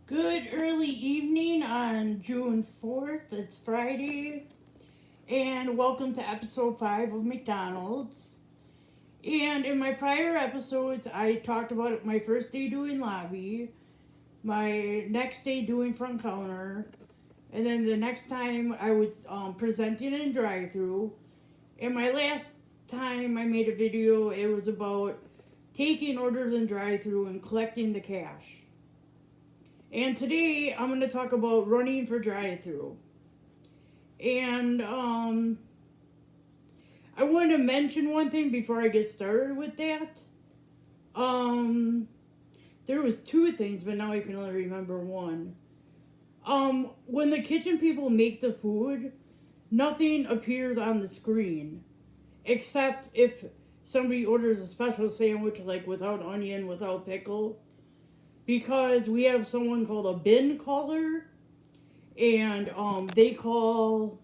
Good early evening on June 4th. It's Friday. And welcome to episode 5 of McDonald's. And in my prior episodes, I talked about my first day doing lobby, my next day doing front counter, and then the next time I was presenting in drive through. And my last time I made a video, it was about taking orders in drive through and collecting the cash. And today I'm going to talk about running for drive-through. And I want to mention one thing before I get started with that. There was two things, but now I can only remember one. When the kitchen people make the food, nothing appears on the screen, except if somebody orders a special sandwich, like without onion, without pickle. Because we have someone called a bin caller, and they call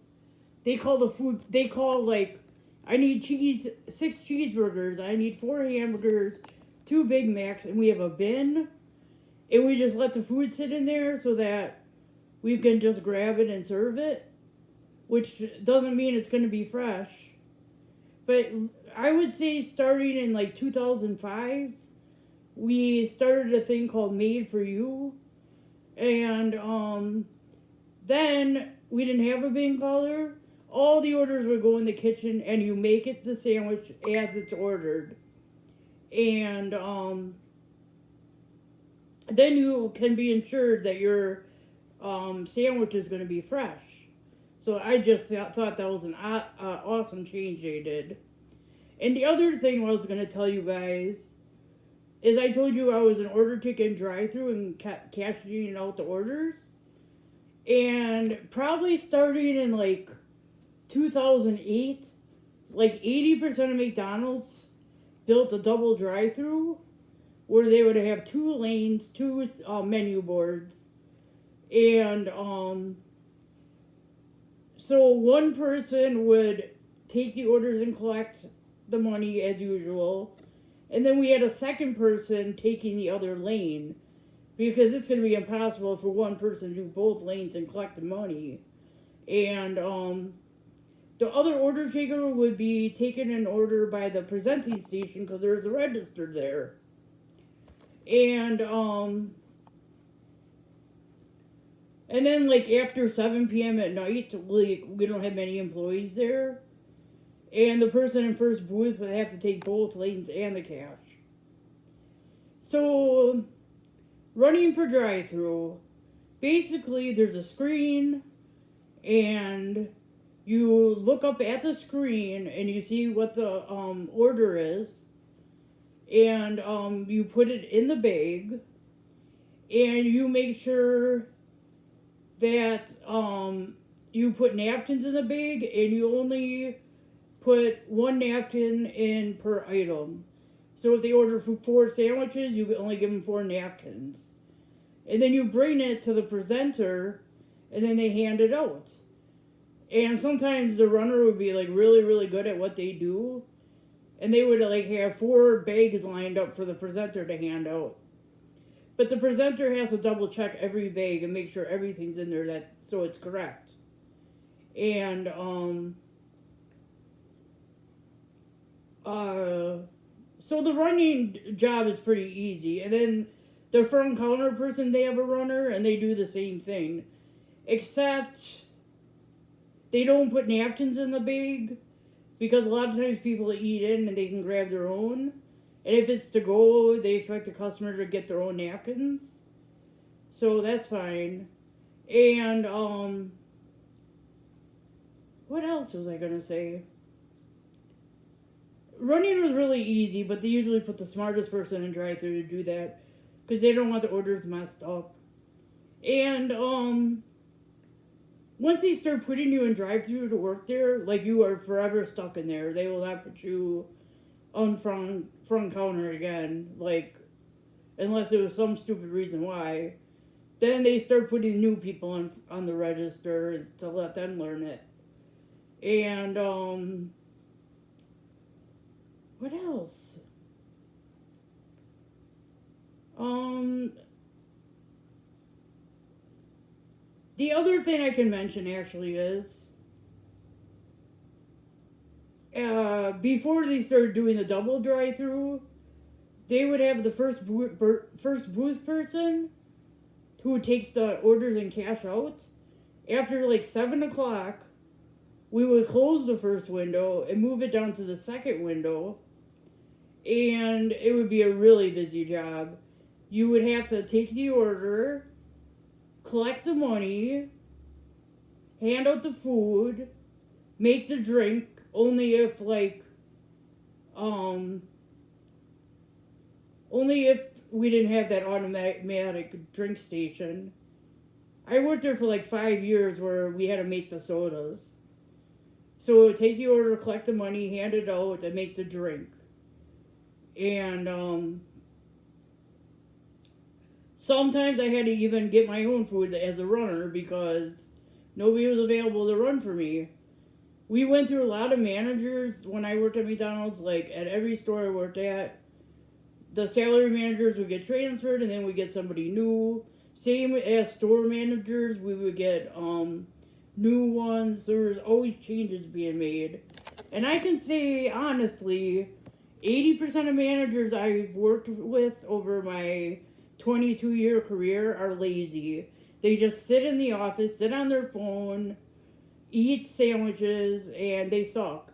the food, they call, like, I need 6 cheeseburgers, I need 4 hamburgers, 2 Big Macs, and we have a bin, and we just let the food sit in there so that we can just grab it and serve it, which doesn't mean it's going to be fresh. But I would say starting in like 2005, we started a thing called Made for You, and then we didn't have a bin caller. All the orders would go in the kitchen, and you make it the sandwich as it's ordered, and then you can be ensured that your sandwich is going to be fresh. So I just thought that was an awesome change they did. And the other thing I was going to tell you guys is I told you I was an order taking drive-through and cashing out the orders. And probably starting in like 2008, like 80% of McDonald's built a double drive-through where they would have 2 lanes, 2 menu boards. And so one person would take the orders and collect the money as usual. And then we had a second person taking the other lane, because it's going to be impossible for one person to do both lanes and collect the money. And the other order taker would be taking an order by the presenting station because there's a register there. And then like after 7 p.m. at night, we don't have many employees there. And the person in first booth would have to take both lanes and the cash. So, running for drive-through, basically there's a screen, and you look up at the screen and you see what the order is, and you put it in the bag, and you make sure that you put napkins in the bag, and you only put 1 napkin in per item. So if they order 4 sandwiches, you only give them 4 napkins. And then you bring it to the presenter, and then they hand it out. And sometimes the runner would be like really, really good at what they do, and they would like have 4 bags lined up for the presenter to hand out. But the presenter has to double check every bag and make sure everything's in there so it's correct. And so the running job is pretty easy. And then the front counter person, they have a runner, and they do the same thing. Except they don't put napkins in the bag, because a lot of times people eat in and they can grab their own. And if it's to go, they expect the customer to get their own napkins. So that's fine. And what else was I going to say? Running was really easy, but they usually put the smartest person in drive-thru to do that, because they don't want the orders messed up. And once they start putting you in drive-thru to work there, like, you are forever stuck in there. They will not put you on front counter again, like, unless it was some stupid reason why. Then they start putting new people on the register to let them learn it. And what else? The other thing I can mention actually is before they started doing the double drive-through, they would have the first booth person who takes the orders and cash out. After like 7 o'clock, we would close the first window and move it down to the second window, and it would be a really busy job. You would have to take the order, collect the money, hand out the food, make the drink only if only if we didn't have that automatic drink station. I worked there for like 5 years where we had to make the sodas. So it would take the order, collect the money, hand it out, and make the drink. And sometimes I had to even get my own food as a runner because nobody was available to run for me. We went through a lot of managers when I worked at McDonald's. Like at every store I worked at, the salary managers would get transferred and then we get somebody new. Same as store managers, we would get new ones. There was always changes being made. And I can say honestly, 80% of managers I've worked with over my 22-year career are lazy. They just sit in the office, sit on their phone, eat sandwiches, and they suck.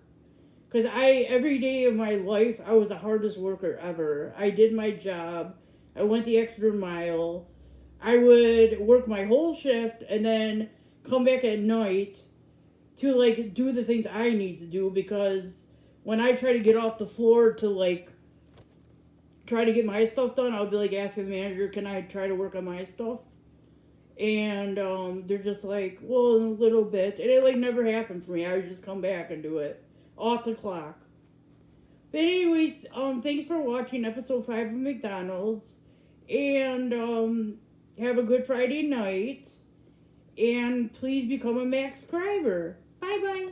Because every day of my life, I was the hardest worker ever. I did my job. I went the extra mile. I would work my whole shift and then come back at night to like do the things I need to do, because when I try to get off the floor to like try to get my stuff done, I'll be like asking the manager, can I try to work on my stuff? And they're just like, well, in a little bit. And it like never happened for me. I would just come back and do it off the clock. But anyways, thanks for watching episode 5 of McDonald's. And have a good Friday night. And please become a Max subscriber. Bye bye.